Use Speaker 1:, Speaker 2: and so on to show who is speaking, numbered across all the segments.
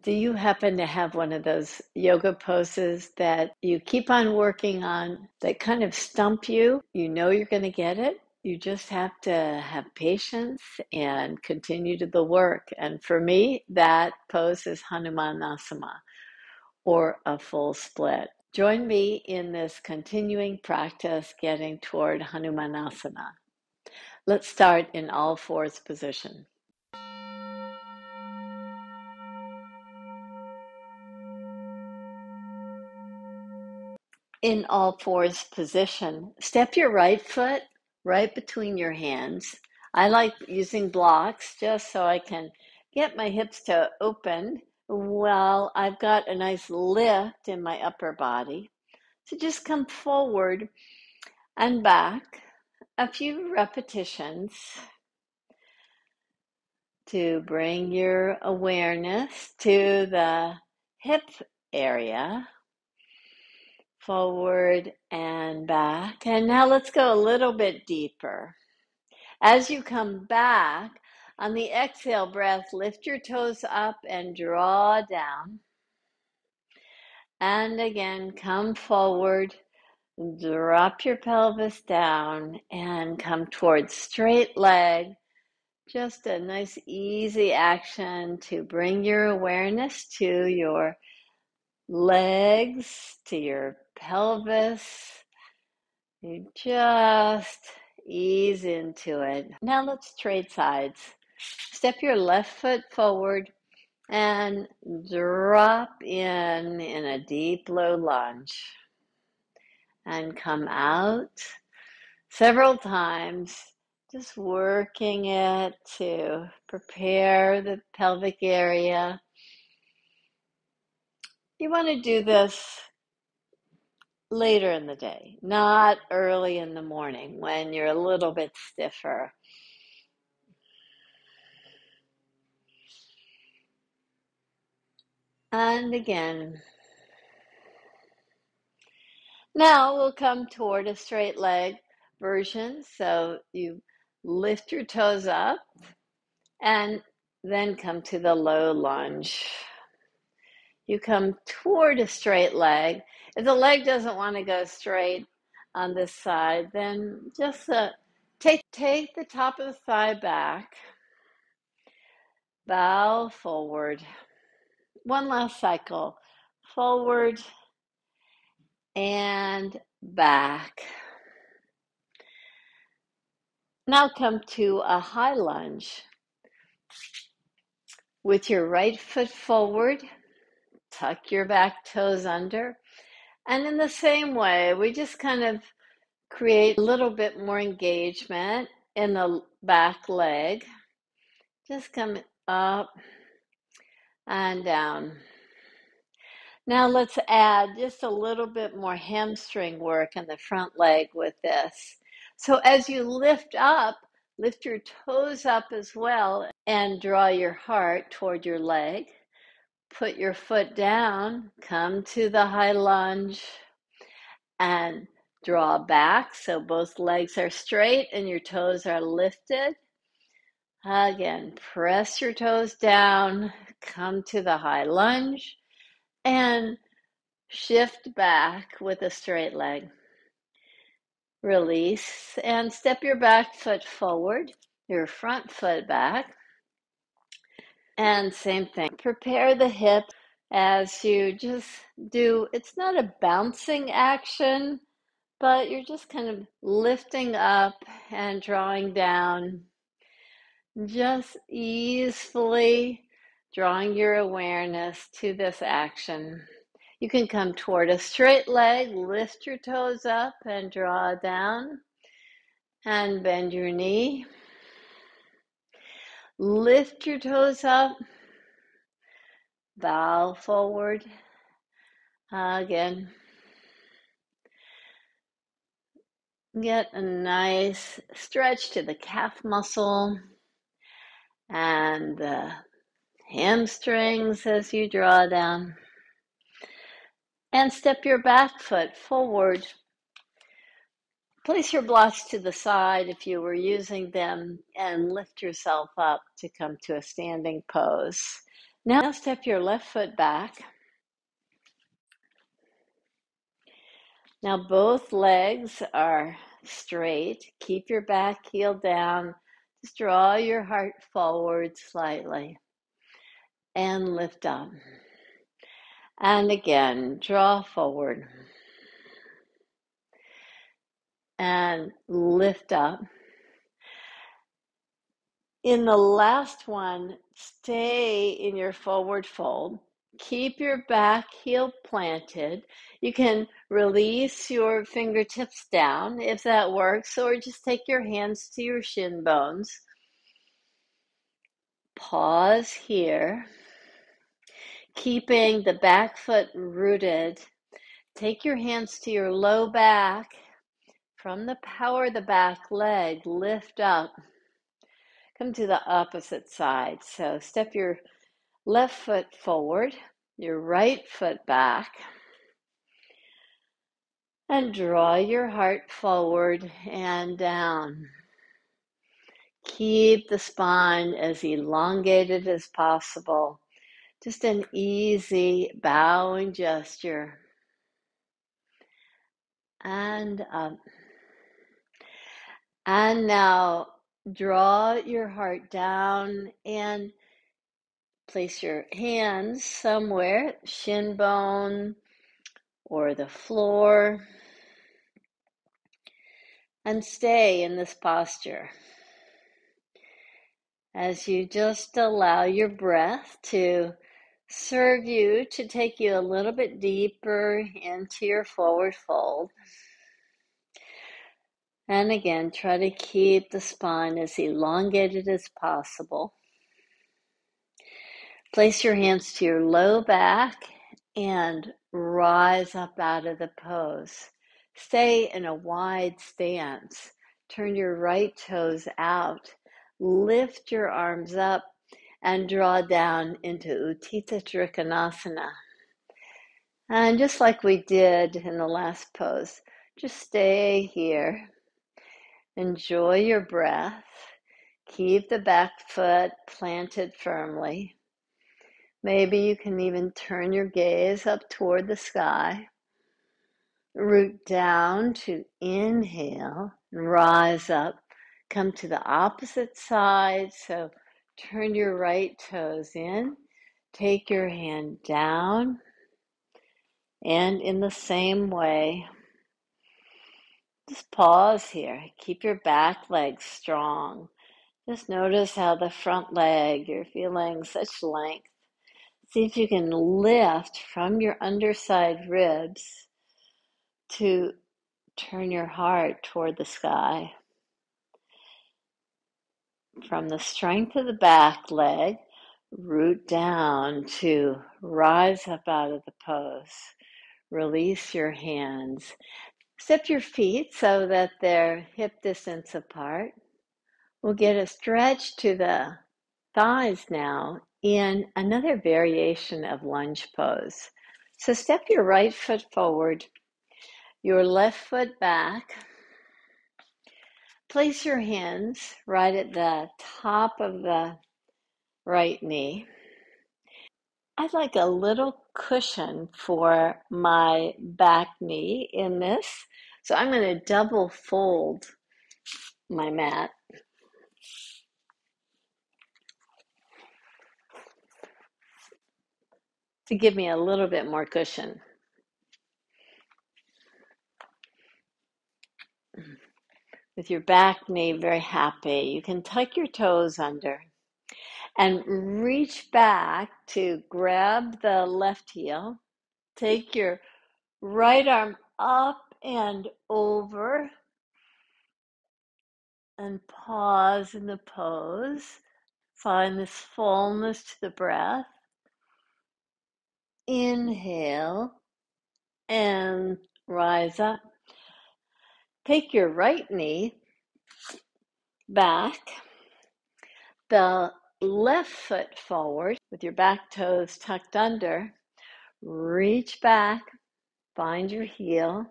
Speaker 1: Do you happen to have one of those yoga poses that you keep on working on that kind of stump you? You know you're going to get it. You just have to have patience and continue to the work. And for me, that pose is Hanumanasana, or a full split. Join me in this continuing practice getting toward Hanumanasana. Let's start in all fours position. In all fours position, step your right foot right between your hands. I like using blocks just so I can get my hips to open while I've got a nice lift in my upper body. So just come forward and back a few repetitions to bring your awareness to the hip area. Forward and back. And now let's go a little bit deeper. As you come back, on the exhale breath, lift your toes up and draw down. And again, come forward, drop your pelvis down, and come towards straight leg. Just a nice, easy action to bring your awareness to your legs, to your pelvis. You just ease into it. Now let's trade sides. Step your left foot forward and drop in a deep low lunge. And come out several times, just working it to prepare the pelvic area. You want to do this later in the day, not early in the morning when you're a little bit stiffer. And again. Now we'll come toward a straight leg version. So you lift your toes up and then come to the low lunge. You come toward a straight leg. If the leg doesn't want to go straight on this side, then just take the top of the thigh back, bow forward. One last cycle, forward and back. Now come to a high lunge. With your right foot forward, tuck your back toes under. And in the same way, we just kind of create a little bit more engagement in the back leg. Just come up and down. Now let's add just a little bit more hamstring work in the front leg with this. So as you lift up, lift your toes up as well and draw your heart toward your leg. Put your foot down, come to the high lunge and draw back so both legs are straight and your toes are lifted. Again, press your toes down, come to the high lunge and shift back with a straight leg. Release and step your back foot forward, your front foot back. And same thing, prepare the hip as you just do. It's not a bouncing action, but you're just kind of lifting up and drawing down. Just easily drawing your awareness to this action. You can come toward a straight leg, lift your toes up and draw down and bend your knee. Lift your toes up, bow forward. Again, get a nice stretch to the calf muscle and the hamstrings as you draw down. And step your back foot forward. Place your blocks to the side if you were using them and lift yourself up to come to a standing pose. Now step your left foot back. Now both legs are straight. Keep your back heel down. Just draw your heart forward slightly and lift up. And again, draw forward and lift up. In the last one, stay in your forward fold. Keep your back heel planted. You can release your fingertips down if that works, or just take your hands to your shin bones. Pause here. Keeping the back foot rooted. Take your hands to your low back. From the power of the back leg, lift up. Come to the opposite side. So step your left foot forward, your right foot back, and draw your heart forward and down. Keep the spine as elongated as possible. Just an easy bowing gesture. And up. And now draw your heart down and place your hands somewhere, shin bone or the floor, and stay in this posture as you just allow your breath to serve you to take you a little bit deeper into your forward fold. And again, try to keep the spine as elongated as possible. Place your hands to your low back and rise up out of the pose. Stay in a wide stance. Turn your right toes out. Lift your arms up and draw down into Utthita Trikonasana. And just like we did in the last pose, just stay here. Enjoy your breath. Keep the back foot planted firmly. Maybe you can even turn your gaze up toward the sky. Root down to inhale and rise up. Come to the opposite side. So turn your right toes in. Take your hand down. And in the same way, just pause here. Keep your back leg strong. Just notice how the front leg, you're feeling such length. See if you can lift from your underside ribs to turn your heart toward the sky. From the strength of the back leg, root down to rise up out of the pose. Release your hands. Step your feet so that they're hip distance apart. We'll get a stretch to the thighs now in another variation of lunge pose. So step your right foot forward, your left foot back. Place your hands right at the top of the right knee. I'd like a little cushion for my back knee in this. So I'm going to double fold my mat. To give me a little bit more cushion. With your back knee very happy, you can tuck your toes under and reach back to grab the left heel. Take your right arm up and over and pause in the pose. Find this fullness to the breath. Inhale and rise up. Take your right knee back, the left foot forward with your back toes tucked under. Reach back, find your heel.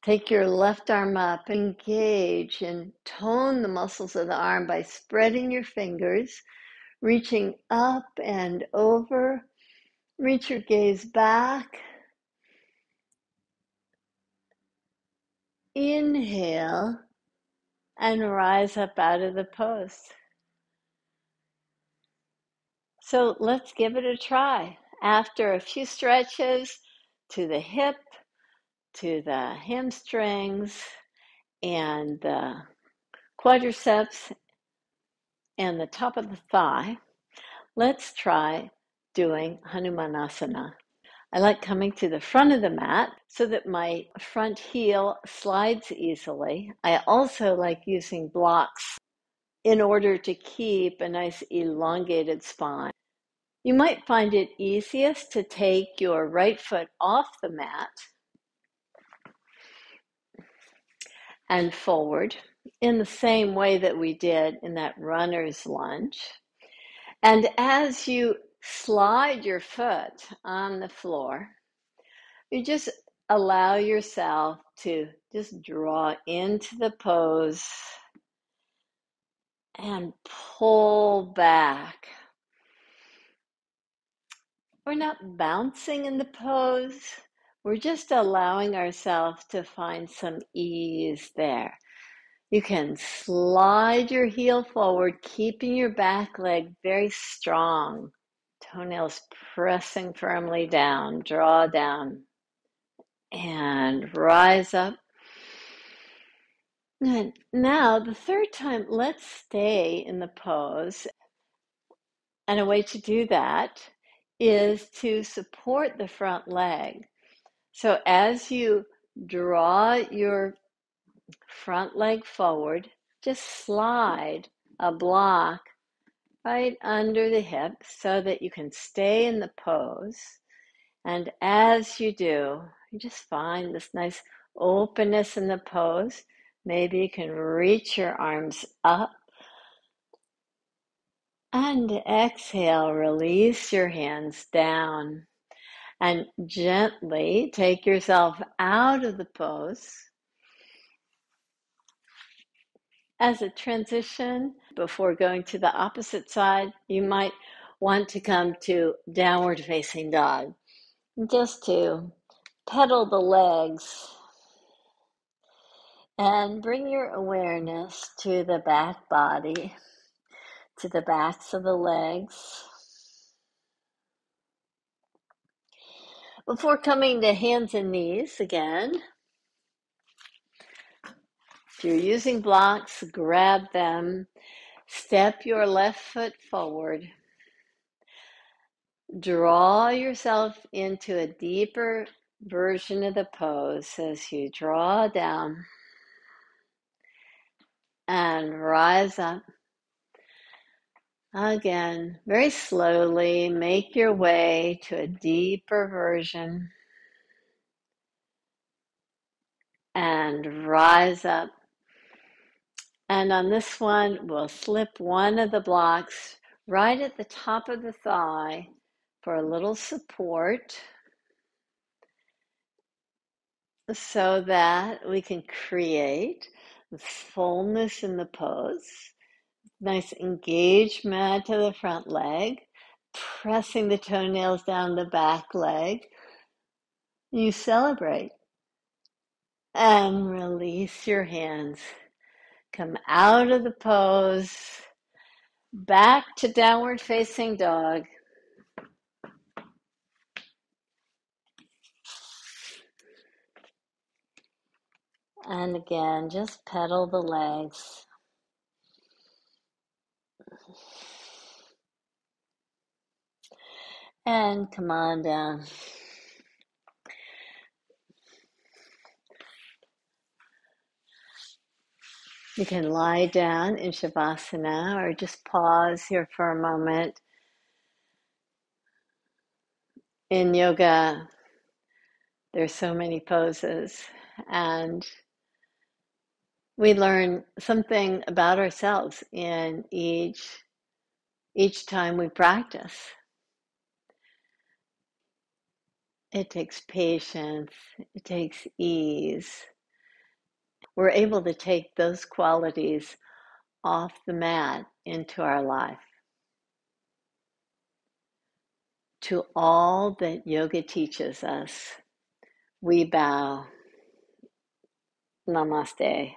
Speaker 1: Take your left arm up, engage and tone the muscles of the arm by spreading your fingers. reaching up and over. Reach your gaze back. Inhale and rise up out of the pose. So let's give it a try. After a few stretches to the hip, to the hamstrings, and the quadriceps, and the top of the thigh, let's try doing Hanumanasana. I like coming to the front of the mat so that my front heel slides easily. I also like using blocks in order to keep a nice elongated spine. You might find it easiest to take your right foot off the mat and forward in the same way that we did in that runner's lunge. And as you slide your foot on the floor, you just allow yourself to just draw into the pose and pull back. We're not bouncing in the pose. We're just allowing ourselves to find some ease there. You can slide your heel forward, keeping your back leg very strong. Toenails pressing firmly down. Draw down and rise up. And now, the third time, let's stay in the pose. And a way to do that is to support the front leg. So as you draw your front leg forward, just slide a block right under the hip so that you can stay in the pose. And as you do, you just find this nice openness in the pose. Maybe you can reach your arms up. And exhale, release your hands down. And gently take yourself out of the pose. As a transition, before going to the opposite side, you might want to come to downward facing dog. Just to pedal the legs and bring your awareness to the back body, to the backs of the legs. Before coming to hands and knees again, if you're using blocks, grab them. Step your left foot forward. Draw yourself into a deeper version of the pose as you draw down and rise up. Again, very slowly make your way to a deeper version and rise up. And on this one, we'll slip one of the blocks right at the top of the thigh for a little support so that we can create fullness in the pose. Nice engagement to the front leg, pressing the toenails down the back leg. You celebrate and release your hands. Come out of the pose, back to downward facing dog. And again, just pedal the legs. And come on down. You can lie down in Shavasana or just pause here for a moment. In yoga, there's so many poses, and we learn something about ourselves in each time we practice. It takes patience, it takes ease. We're able to take those qualities off the mat into our life. To all that yoga teaches us, we bow. Namaste.